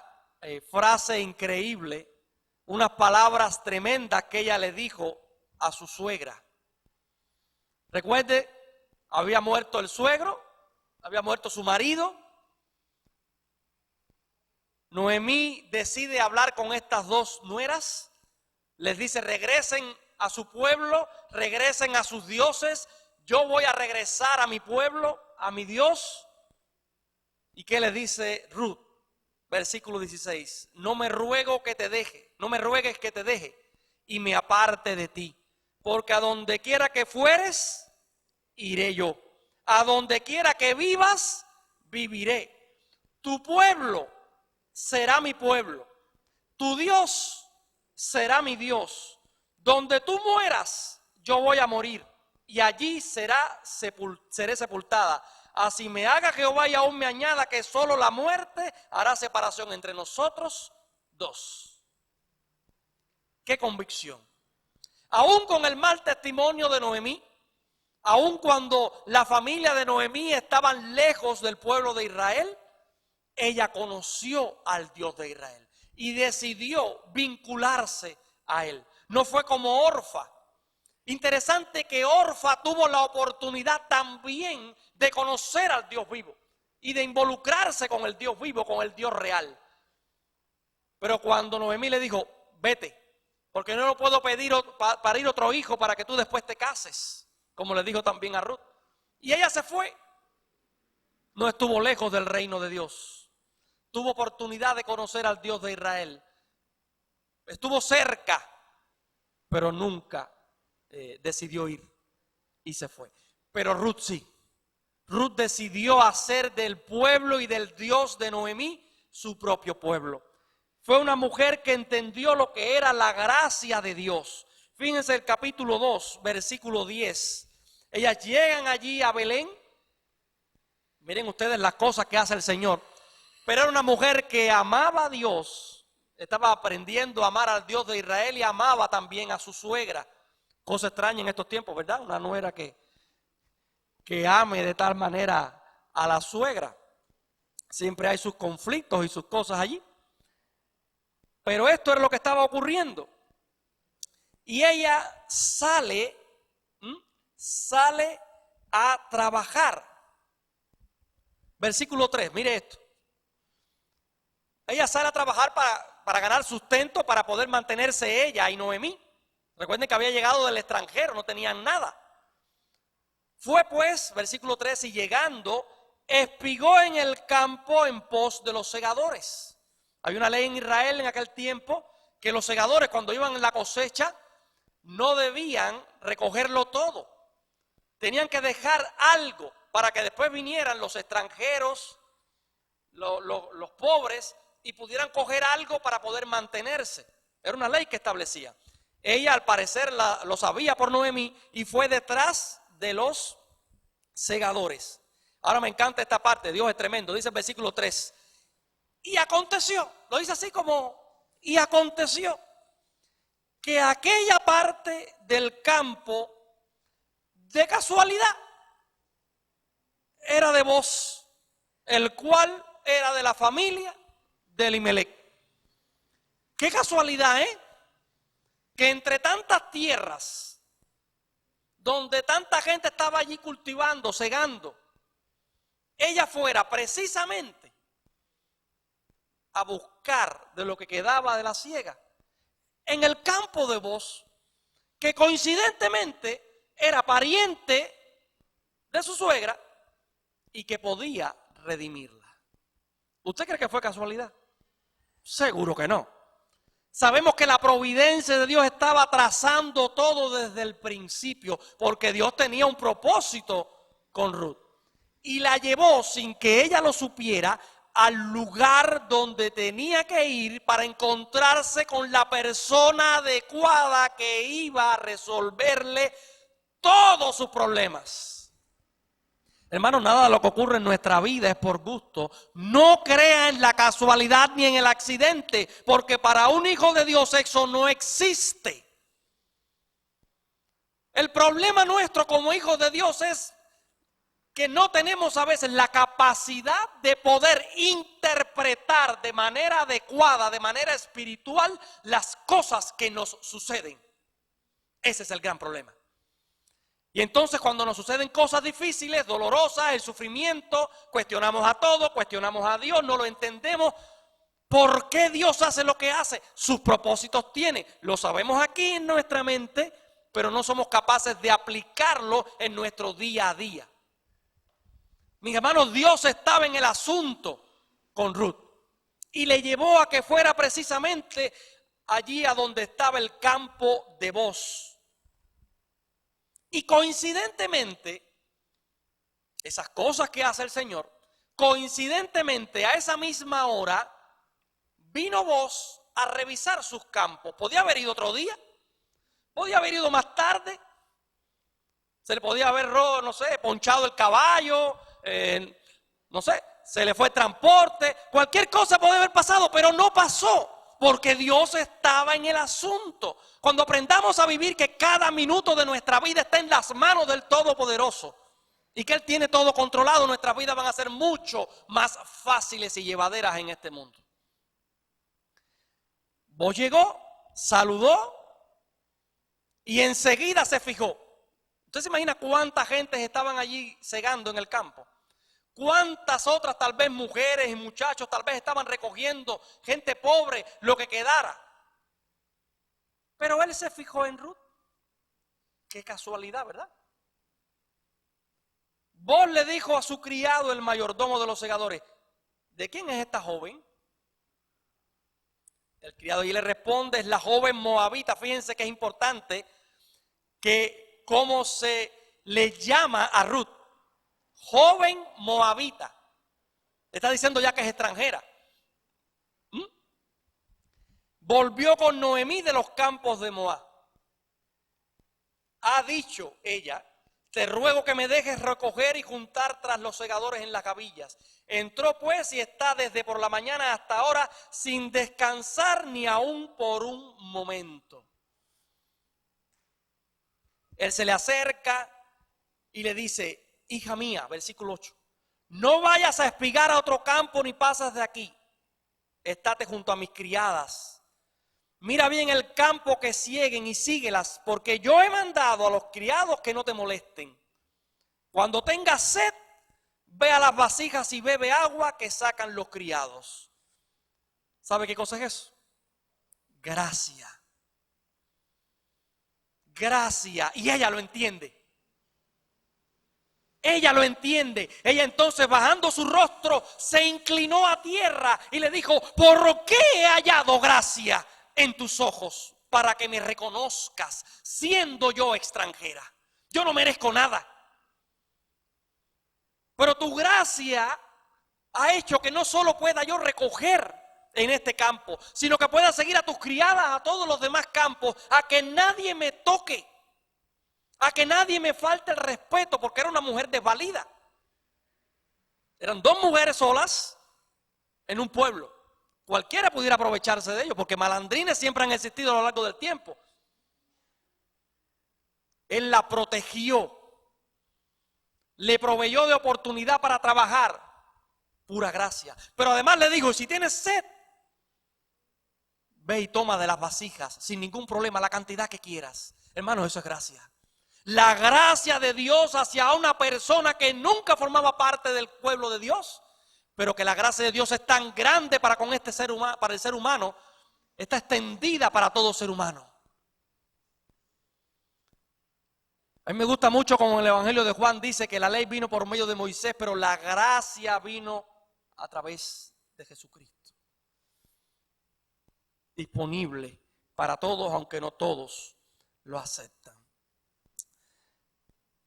frase increíble, unas palabras tremendas que ella le dijo a su suegra. Recuerde, había muerto el suegro, había muerto su marido. Noemí decide hablar con estas dos nueras, les dice: regresen a su pueblo, regresen a sus dioses, yo voy a regresar a mi pueblo, a mi Dios. ¿Y qué le dice Ruth? versículo 16, no me ruegues que te deje y me aparte de ti, porque a donde quiera que fueres, iré yo. A donde quiera que vivas, viviré. Tu pueblo será mi pueblo. Tu Dios será mi Dios. Donde tú mueras, yo voy a morir. Y allí seré sepultada. Así me haga Jehová y aún me añada que solo la muerte hará separación entre nosotros dos. ¡Qué convicción! Aún con el mal testimonio de Noemí, aun cuando la familia de Noemí estaban lejos del pueblo de Israel, ella conoció al Dios de Israel y decidió vincularse a él. No fue como Orfa. Interesante que Orfa tuvo la oportunidad también de conocer al Dios vivo y de involucrarse con el Dios vivo, con el Dios real. Pero cuando Noemí le dijo, vete, porque no puedo parir otro hijo para que tú después te cases, como le dijo también a Ruth. Y ella se fue. No estuvo lejos del reino de Dios. Tuvo oportunidad de conocer al Dios de Israel. Estuvo cerca, pero nunca decidió ir y se fue. Pero Ruth sí. Ruth decidió hacer del pueblo y del Dios de Noemí su propio pueblo. Fue una mujer que entendió lo que era la gracia de Dios. Fíjense el capítulo 2, versículo 10. Ellas llegan allí a Belén. Miren ustedes las cosas que hace el Señor. Pero era una mujer que amaba a Dios. Estaba aprendiendo a amar al Dios de Israel y amaba también a su suegra. Cosa extraña en estos tiempos, ¿verdad? Una nuera que ame de tal manera a la suegra. Siempre hay sus conflictos y sus cosas allí. Pero esto era lo que estaba ocurriendo. Y ella sale a trabajar. Versículo 3, mire esto. Ella sale a trabajar para ganar sustento, para poder mantenerse ella y Noemí. Recuerden que había llegado del extranjero, no tenían nada. Fue pues, versículo 3, y llegando, espigó en el campo en pos de los segadores. Hay una ley en Israel en aquel tiempo que los segadores cuando iban en la cosecha no debían recogerlo todo. Tenían que dejar algo para que después vinieran los extranjeros, los pobres, y pudieran coger algo para poder mantenerse. Era una ley que establecía. Ella al parecer lo sabía por Noemí y fue detrás de los segadores. Ahora me encanta esta parte, Dios es tremendo. Dice el versículo 3. Y aconteció, lo dice así como, y aconteció que aquella parte del campo de casualidad era de Booz, el cual era de la familia de Elimelec. Qué casualidad, que entre tantas tierras, donde tanta gente estaba allí cultivando, segando, ella fuera precisamente a buscar de lo que quedaba de la siega en el campo de Booz, que coincidentemente era pariente de su suegra y que podía redimirla. ¿Usted cree que fue casualidad? Seguro que no. Sabemos que la providencia de Dios estaba trazando todo desde el principio, porque Dios tenía un propósito con Ruth y la llevó sin que ella lo supiera al lugar donde tenía que ir para encontrarse con la persona adecuada que iba a resolverle todos sus problemas. Hermano, nada de lo que ocurre en nuestra vida es por gusto. No crea en la casualidad ni en el accidente, porque para un hijo de Dios eso no existe. El problema nuestro como hijos de Dios es que no tenemos a veces la capacidad de poder interpretar de manera adecuada, de manera espiritual, las cosas que nos suceden. Ese es el gran problema. Y entonces cuando nos suceden cosas difíciles, dolorosas, el sufrimiento, cuestionamos a todo, cuestionamos a Dios, no lo entendemos. ¿Por qué Dios hace lo que hace? Sus propósitos tiene. Lo sabemos aquí en nuestra mente, pero no somos capaces de aplicarlo en nuestro día a día. Mis hermanos, Dios estaba en el asunto con Ruth. y le llevó a que fuera precisamente allí a donde estaba el campo de Booz. Y coincidentemente, esas cosas que hace el Señor, coincidentemente a esa misma hora, vino Booz a revisar sus campos. Podía haber ido otro día, podía haber ido más tarde, se le podía haber, no sé, ponchado el caballo, no sé, se le fue el transporte, cualquier cosa podía haber pasado, pero no pasó, porque Dios estaba en el asunto. Cuando aprendamos a vivir que cada minuto de nuestra vida está en las manos del Todopoderoso y que Él tiene todo controlado, nuestras vidas van a ser mucho más fáciles y llevaderas en este mundo. Vos llegó, saludó y enseguida se fijó. ¿Usted se imagina cuánta gente estaban allí segando en el campo? ¿Cuántas otras, tal vez mujeres y muchachos, tal vez estaban recogiendo, gente pobre, lo que quedara? Pero él se fijó en Ruth. Qué casualidad, ¿verdad? Vos le dijo a su criado, el mayordomo de los segadores, ¿de quién es esta joven? El criado y le responde, es la joven moabita. Fíjense que es importante que cómo se le llama a Ruth. Joven moabita. Está diciendo ya que es extranjera. Volvió con Noemí de los campos de Moab. Ha dicho ella, te ruego que me dejes recoger y juntar tras los segadores en las gavillas. Entró pues y está desde por la mañana hasta ahora sin descansar ni aún por un momento. Él se le acerca y le dice, hija mía, versículo 8, no vayas a espigar a otro campo ni pasas de aquí. Estate junto a mis criadas. Mira bien el campo que sieguen y síguelas, porque yo he mandado a los criados que no te molesten. Cuando tengas sed, ve a las vasijas y bebe agua que sacan los criados. ¿Sabe qué cosa es eso? Gracia. Gracia. Y ella lo entiende. Ella lo entiende. Ella entonces, bajando su rostro, se inclinó a tierra y le dijo, ¿por qué he hallado gracia en tus ojos para que me reconozcas siendo yo extranjera? Yo no merezco nada, pero tu gracia ha hecho que no solo pueda yo recoger en este campo, sino que pueda seguir a tus criadas a todos los demás campos, a que nadie me toque, a que nadie me falte el respeto, porque era una mujer desvalida. Eran dos mujeres solas en un pueblo. Cualquiera pudiera aprovecharse de ellos, porque malandrines siempre han existido a lo largo del tiempo. Él la protegió, le proveyó de oportunidad para trabajar, pura gracia. Pero además le dijo, si tienes sed, ve y toma de las vasijas sin ningún problema la cantidad que quieras. Hermanos, eso es gracia. La gracia de Dios hacia una persona que nunca formaba parte del pueblo de Dios, pero que la gracia de Dios es tan grande para con este ser humano, para el ser humano, está extendida para todo ser humano. A mí me gusta mucho como el Evangelio de Juan dice que la ley vino por medio de Moisés, pero la gracia vino a través de Jesucristo. Disponible para todos, aunque no todos lo aceptan.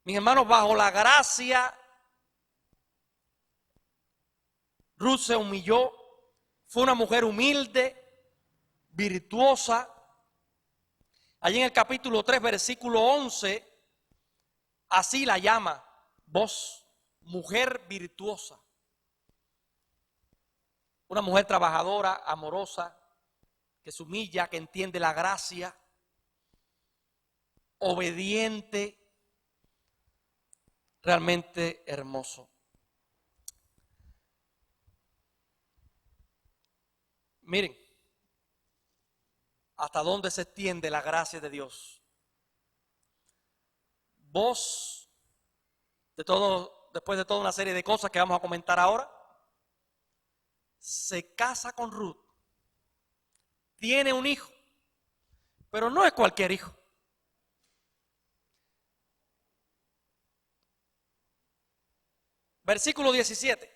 Mis hermanos, bajo la gracia, Ruth se humilló, fue una mujer humilde, virtuosa. Allí en el capítulo 3, versículo 11, así la llama, vos, mujer virtuosa. Una mujer trabajadora, amorosa, que se humilla, que entiende la gracia, obediente, realmente hermoso. Miren, hasta dónde se extiende la gracia de Dios. Vos, después de toda una serie de cosas que vamos a comentar ahora, se casa con Ruth, tiene un hijo, pero no es cualquier hijo. Versículo 17.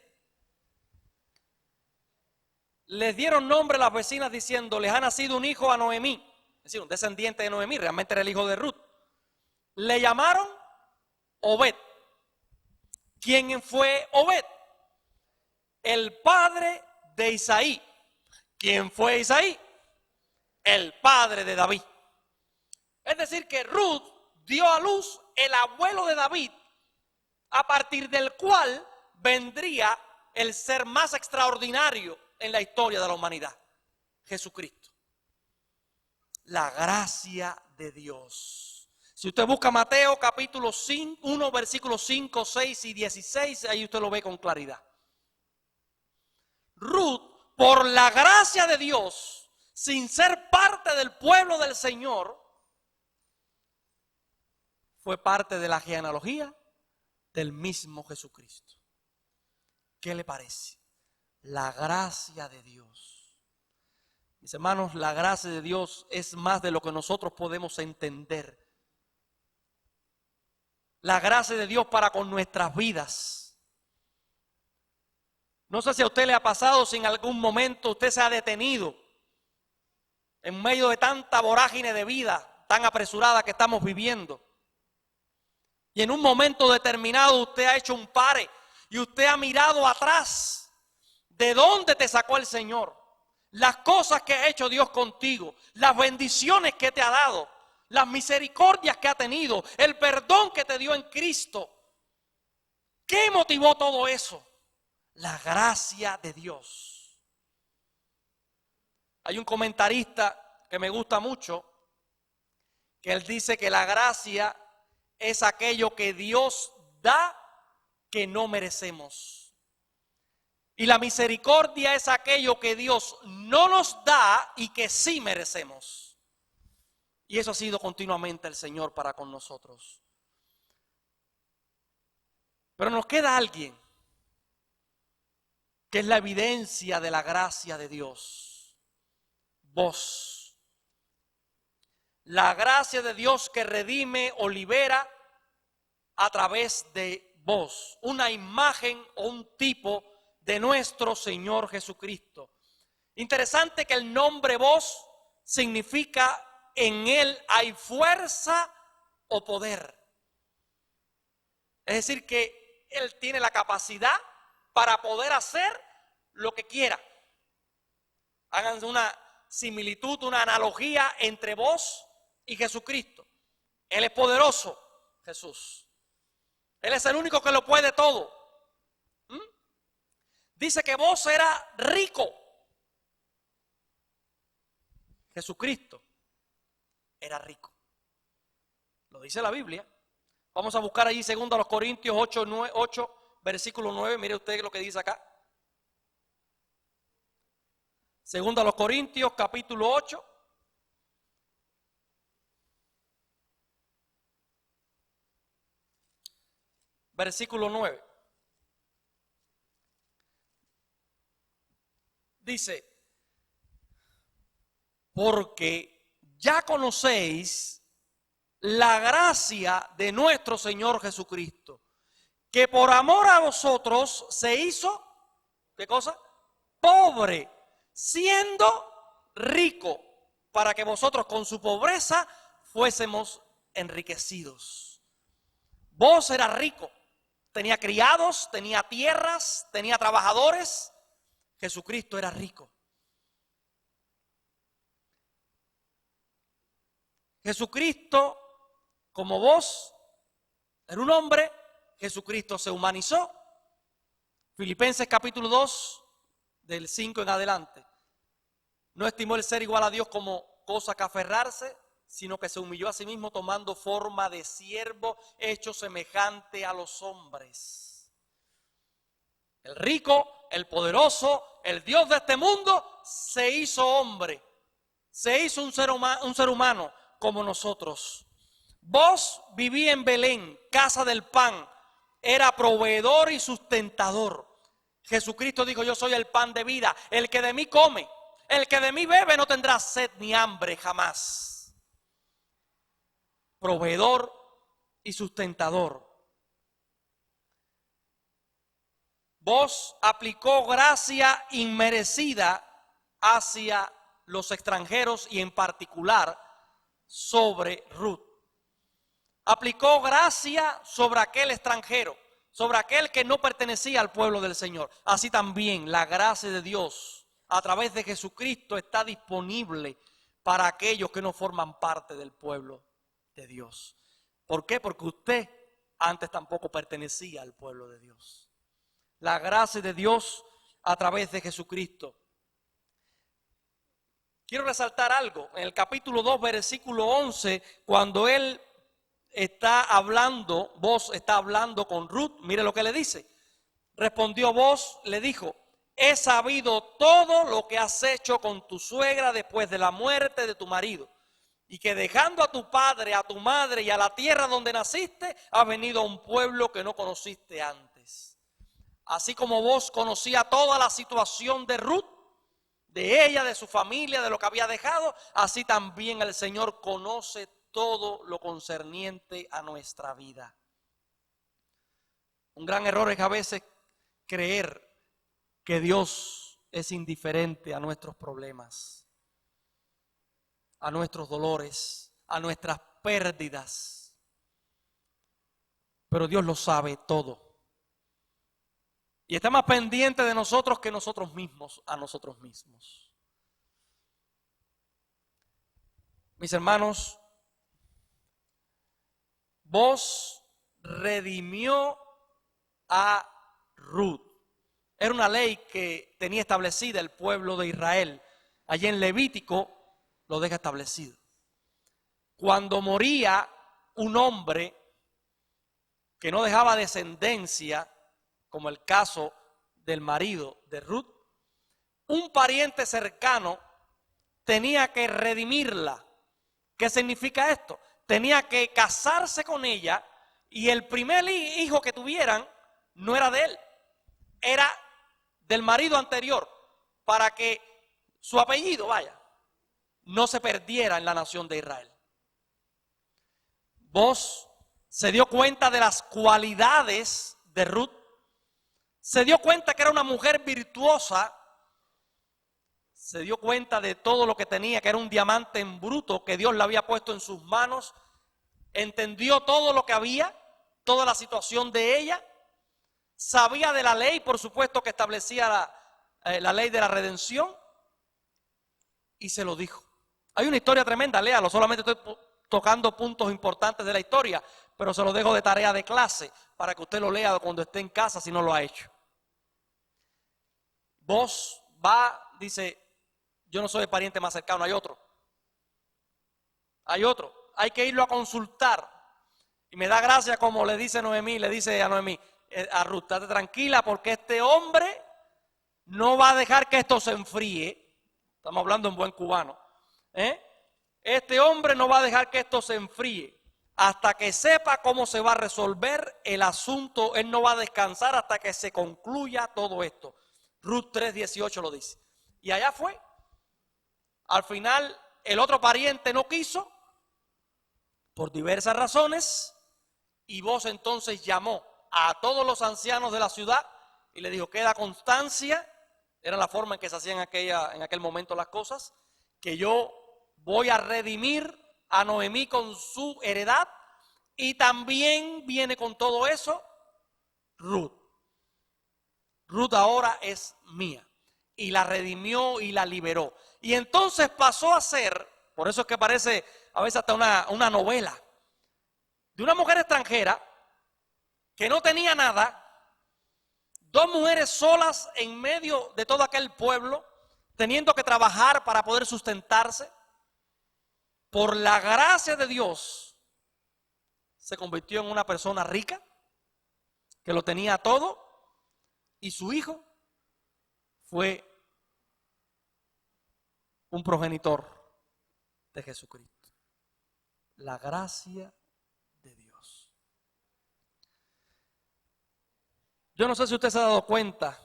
les dieron nombre las vecinas diciendo, les ha nacido un hijo a Noemí, es decir, un descendiente de Noemí, realmente era el hijo de Ruth. Le llamaron Obed. ¿Quién fue Obed? El padre de Isaí. ¿Quién fue Isaí? El padre de David. Es decir, que Ruth dio a luz el abuelo de David, a partir del cual vendría el ser más extraordinario en la historia de la humanidad, Jesucristo. La gracia de Dios. Si usted busca Mateo capítulo 1, versículos 5, 6 y 16, ahí usted lo ve con claridad. Ruth, por la gracia de Dios, sin ser parte del pueblo del Señor, fue parte de la genealogía del mismo Jesucristo. ¿Qué le parece? La gracia de Dios. Mis hermanos, la gracia de Dios es más de lo que nosotros podemos entender. La gracia de Dios para con nuestras vidas. No sé si a usted le ha pasado, si en algún momento usted se ha detenido en medio de tanta vorágine de vida tan apresurada que estamos viviendo. Y en un momento determinado usted ha hecho un pare y usted ha mirado atrás. ¿De dónde te sacó el Señor? Las cosas que ha hecho Dios contigo, las bendiciones que te ha dado, las misericordias que ha tenido, el perdón que te dio en Cristo. ¿Qué motivó todo eso? La gracia de Dios. Hay un comentarista que me gusta mucho, que él dice que la gracia es aquello que Dios da que no merecemos. Y la misericordia es aquello que Dios no nos da y que sí merecemos. Y eso ha sido continuamente el Señor para con nosotros. Pero nos queda alguien que es la evidencia de la gracia de Dios. Vos. La gracia de Dios que redime o libera a través de vos. Una imagen o un tipo de nuestro Señor Jesucristo. Interesante que el nombre vos significa en Él hay fuerza o poder. Es decir, que Él tiene la capacidad para poder hacer lo que quiera. Hagan una similitud, una analogía entre vos y Jesucristo. Él es poderoso, Jesús. Él es el único que lo puede todo. Dice que vos era rico. Jesucristo era rico. Lo dice la Biblia. Vamos a buscar allí 2 Corintios 8, versículo 9. Mire usted lo que dice acá. 2 Corintios capítulo 8. Versículo 9. Dice, porque ya conocéis la gracia de nuestro Señor Jesucristo, que por amor a vosotros se hizo, ¿qué cosa? Pobre, siendo rico, para que vosotros con su pobreza fuésemos enriquecidos. Vos eras rico, tenía criados, tenía tierras, tenía trabajadores. Jesucristo era rico. Jesucristo, como vos, era un hombre. Jesucristo se humanizó. Filipenses capítulo 2, del 5 en adelante. No estimó el ser igual a Dios como cosa que aferrarse, sino que se humilló a sí mismo tomando forma de siervo, hecho semejante a los hombres. El rico, el poderoso, el Dios de este mundo, se hizo hombre. Se hizo un ser humano como nosotros. Vos viví en Belén, casa del pan. Era proveedor y sustentador. Jesucristo dijo, yo soy el pan de vida. El que de mí come, el que de mí bebe no tendrá sed ni hambre jamás. Proveedor y sustentador. Vos aplicó gracia inmerecida hacia los extranjeros y en particular sobre Ruth. Aplicó gracia sobre aquel extranjero, sobre aquel que no pertenecía al pueblo del Señor. Así también la gracia de Dios a través de Jesucristo está disponible para aquellos que no forman parte del pueblo de Dios. ¿Por qué? Porque usted antes tampoco pertenecía al pueblo de Dios. La gracia de Dios a través de Jesucristo. Quiero resaltar algo. En el capítulo 2, versículo 11, cuando él está hablando, Boaz está hablando con Ruth, mire lo que le dice. Respondió Boaz, le dijo: he sabido todo lo que has hecho con tu suegra después de la muerte de tu marido, y que dejando a tu padre, a tu madre y a la tierra donde naciste, has venido a un pueblo que no conociste antes. Así como Boaz conocía toda la situación de Ruth, de ella, de su familia, de lo que había dejado, así también el Señor conoce todo lo concerniente a nuestra vida. Un gran error es a veces creer que Dios es indiferente a nuestros problemas, a nuestros dolores, a nuestras pérdidas. Pero Dios lo sabe todo. Y está más pendiente de nosotros que nosotros mismos, a nosotros mismos. Mis hermanos, Boaz redimió a Ruth. Era una ley que tenía establecida el pueblo de Israel. Allí en Levítico lo deja establecido. Cuando moría un hombre que no dejaba descendencia, como el caso del marido de Ruth, un pariente cercano tenía que redimirla. ¿Qué significa esto? Tenía que casarse con ella y el primer hijo que tuvieran no era de él, era del marido anterior, para que su apellido, no se perdiera en la nación de Israel. Boaz se dio cuenta de las cualidades de Ruth, se dio cuenta que era una mujer virtuosa, se dio cuenta de todo lo que tenía, que era un diamante en bruto que Dios le había puesto en sus manos, entendió todo lo que había, toda la situación de ella, sabía de la ley, por supuesto, que establecía la ley de la redención, y se lo dijo. Hay una historia tremenda, léalo, solamente estoy tocando puntos importantes de la historia, pero se lo dejo de tarea de clase para que usted lo lea cuando esté en casa si no lo ha hecho. Boaz va, dice: yo no soy el pariente más cercano, hay otro. Hay que irlo a consultar. Y me da gracia como le dice Noemí, le dice a Noemí, a Ruth: estate tranquila porque este hombre no va a dejar que esto se enfríe. Estamos hablando en buen cubano. Este hombre no va a dejar que esto se enfríe hasta que sepa cómo se va a resolver el asunto. Él no va a descansar hasta que se concluya todo esto. Ruth 3:18 lo dice. Y allá fue. Al final el otro pariente no quiso por diversas razones, y Boaz entonces llamó a todos los ancianos de la ciudad y le dijo: queda constancia, era la forma en que se hacían en aquel momento las cosas, que yo voy a redimir a Noemí con su heredad, y también viene con todo eso Ruth. Ruth ahora es mía. Y la redimió y la liberó. Y entonces pasó a ser, por eso es que parece a veces hasta una novela, de una mujer extranjera que no tenía nada, dos mujeres solas en medio de todo aquel pueblo, teniendo que trabajar para poder sustentarse. Por la gracia de Dios, se convirtió en una persona rica, que lo tenía todo, y su hijo fue un progenitor de Jesucristo. La gracia de Dios. Yo no sé si usted se ha dado cuenta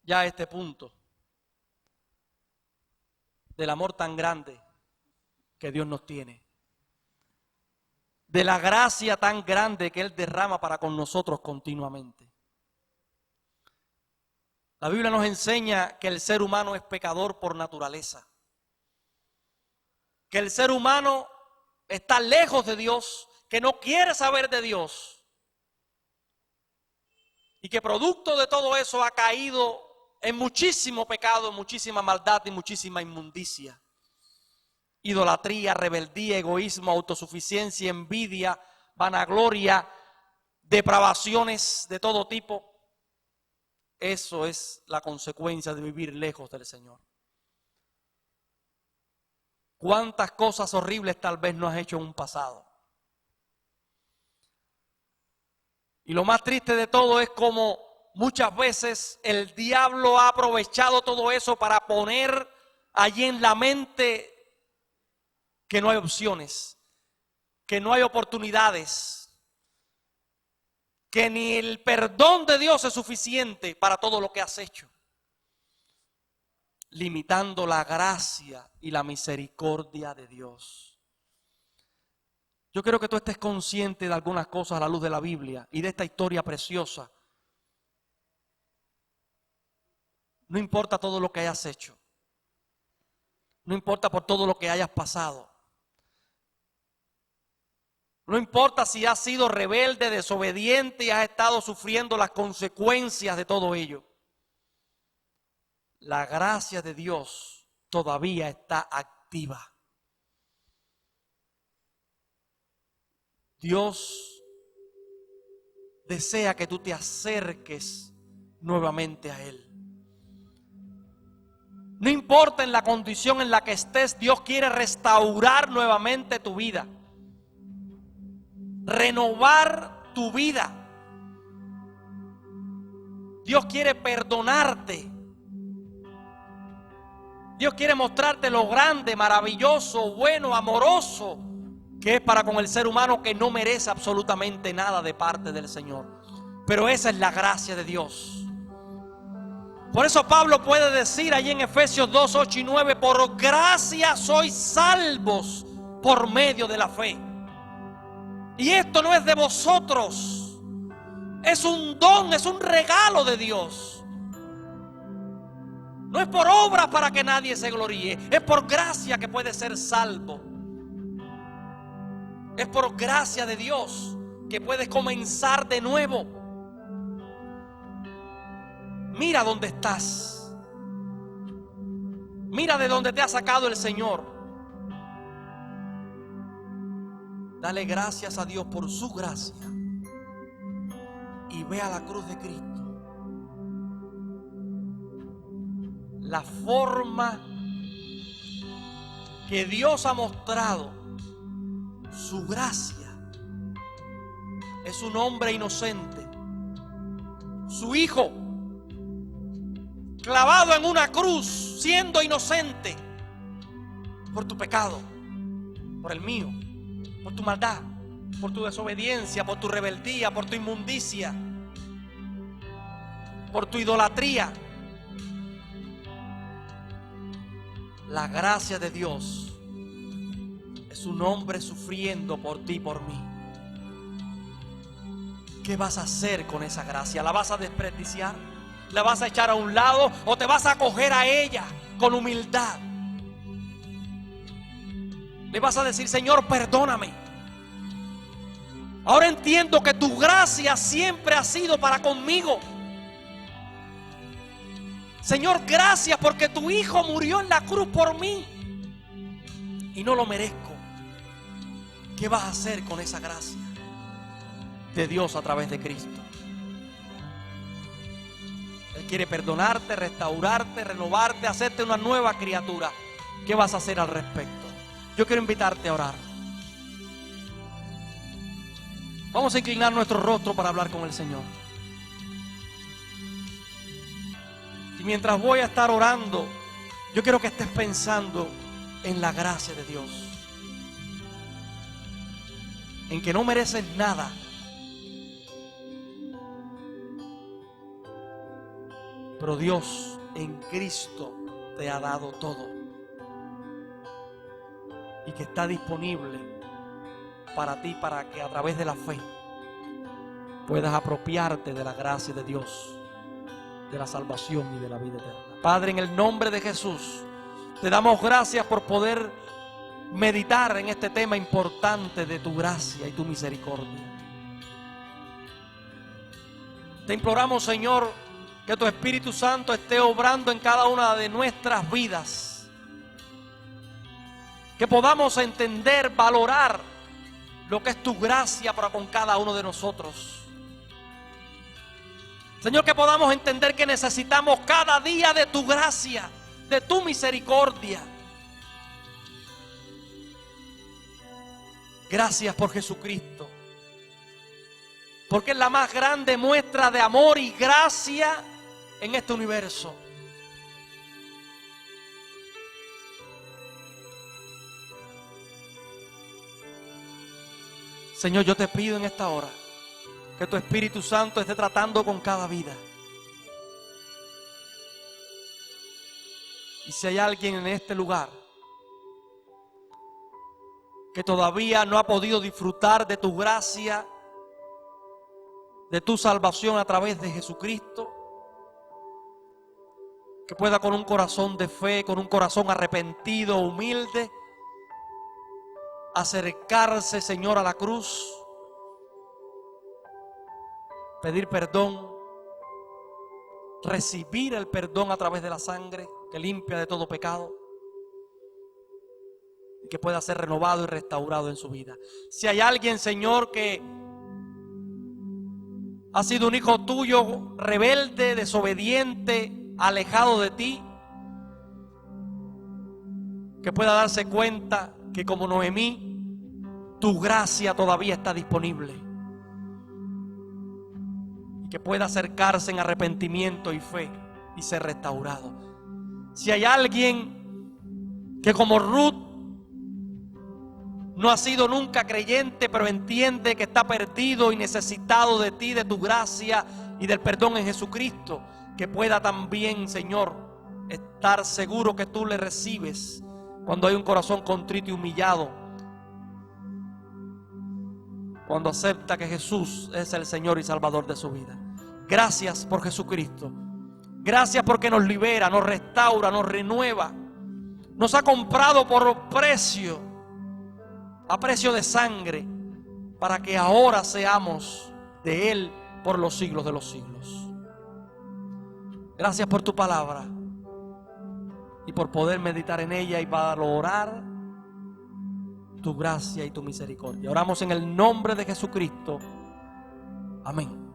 ya a este punto del amor tan grande que Dios nos tiene, de la gracia tan grande que Él derrama para con nosotros continuamente. La Biblia nos enseña que el ser humano es pecador por naturaleza. Que el ser humano está lejos de Dios, que no quiere saber de Dios. Y que producto de todo eso ha caído en muchísimo pecado, en muchísima maldad y muchísima inmundicia. Idolatría, rebeldía, egoísmo, autosuficiencia, envidia, vanagloria, depravaciones de todo tipo. Eso es la consecuencia de vivir lejos del Señor. ¿Cuántas cosas horribles tal vez no has hecho en un pasado? Y lo más triste de todo es como muchas veces el diablo ha aprovechado todo eso para poner allí en la mente que no hay opciones, que no hay oportunidades, que ni el perdón de Dios es suficiente para todo lo que has hecho, limitando la gracia y la misericordia de Dios. Yo quiero que tú estés consciente de algunas cosas a la luz de la Biblia y de esta historia preciosa. No importa todo lo que hayas hecho, no importa por todo lo que hayas pasado, no importa si has sido rebelde, desobediente y has estado sufriendo las consecuencias de todo ello. La gracia de Dios todavía está activa. Dios desea que tú te acerques nuevamente a Él. No importa en la condición en la que estés, Dios quiere restaurar nuevamente tu vida. Renovar tu vida. Dios quiere perdonarte. Dios quiere mostrarte lo grande, maravilloso, bueno, amoroso que es para con el ser humano que no merece absolutamente nada de parte del Señor. Pero esa es la gracia de Dios. Por eso Pablo puede decir allí en Efesios 2, 8 y 9, por gracia sois salvos por medio de la fe. Y esto no es de vosotros, es un don, es un regalo de Dios. No es por obras para que nadie se gloríe, es por gracia que puede ser salvo. Es por gracia de Dios que puedes comenzar de nuevo. Mira dónde estás. Mira de dónde te ha sacado el Señor. Dale gracias a Dios por su gracia. Y ve a la cruz de Cristo. La forma que Dios ha mostrado su gracia es un hombre inocente, su hijo clavado en una cruz siendo inocente por tu pecado, por el mío, por tu maldad, por tu desobediencia, por tu rebeldía, por tu inmundicia, por tu idolatría. La gracia de Dios es un hombre sufriendo por ti y por mí. ¿Qué vas a hacer con esa gracia? ¿La vas a desperdiciar? ¿La vas a echar a un lado o te vas a acoger a ella con humildad? Le vas a decir, Señor, perdóname. Ahora entiendo que tu gracia siempre ha sido para conmigo. Señor, gracias porque tu Hijo murió en la cruz por mí y no lo merezco. ¿Qué vas a hacer con esa gracia de Dios a través de Cristo? Él quiere perdonarte, restaurarte, renovarte, hacerte una nueva criatura. ¿Qué vas a hacer al respecto? Yo quiero invitarte a orar. Vamos a inclinar nuestro rostro para hablar con el Señor. Y mientras voy a estar orando, yo quiero que estés pensando en la gracia de Dios. En que no mereces nada. Pero Dios en Cristo te ha dado todo. Y que está disponible para ti, para que a través de la fe puedas apropiarte de la gracia de Dios, de la salvación y de la vida eterna. Padre, en el nombre de Jesús, te damos gracias por poder meditar en este tema importante de tu gracia y tu misericordia. Te imploramos, Señor, que tu Espíritu Santo esté obrando en cada una de nuestras vidas. Que podamos entender, valorar lo que es tu gracia para con cada uno de nosotros. Señor, que podamos entender que necesitamos cada día de tu gracia, de tu misericordia. Gracias por Jesucristo, porque es la más grande muestra de amor y gracia en este universo. Señor, yo te pido en esta hora que tu Espíritu Santo esté tratando con cada vida. Y si hay alguien en este lugar que todavía no ha podido disfrutar de tu gracia, de tu salvación a través de Jesucristo, que pueda con un corazón de fe, con un corazón arrepentido, humilde, acercarse, Señor, a la cruz, pedir perdón, recibir el perdón a través de la sangre que limpia de todo pecado y que pueda ser renovado y restaurado en su vida. Si hay alguien, Señor, que ha sido un hijo tuyo rebelde, desobediente, alejado de ti, que pueda darse cuenta que como Noemí, tu gracia todavía está disponible y que pueda acercarse en arrepentimiento y fe y ser restaurado. Si hay alguien que como Ruth no ha sido nunca creyente, pero entiende que está perdido y necesitado de ti, de tu gracia y del perdón en Jesucristo, que pueda también, Señor, estar seguro que tú le recibes cuando hay un corazón contrito y humillado, cuando acepta que Jesús es el Señor y Salvador de su vida. Gracias por Jesucristo. Gracias porque nos libera, nos restaura, nos renueva. Nos ha comprado por precio, a precio de sangre, para que ahora seamos de Él por los siglos de los siglos. Gracias por tu palabra y por poder meditar en ella y valorar tu gracia y tu misericordia. Oramos en el nombre de Jesucristo. Amén.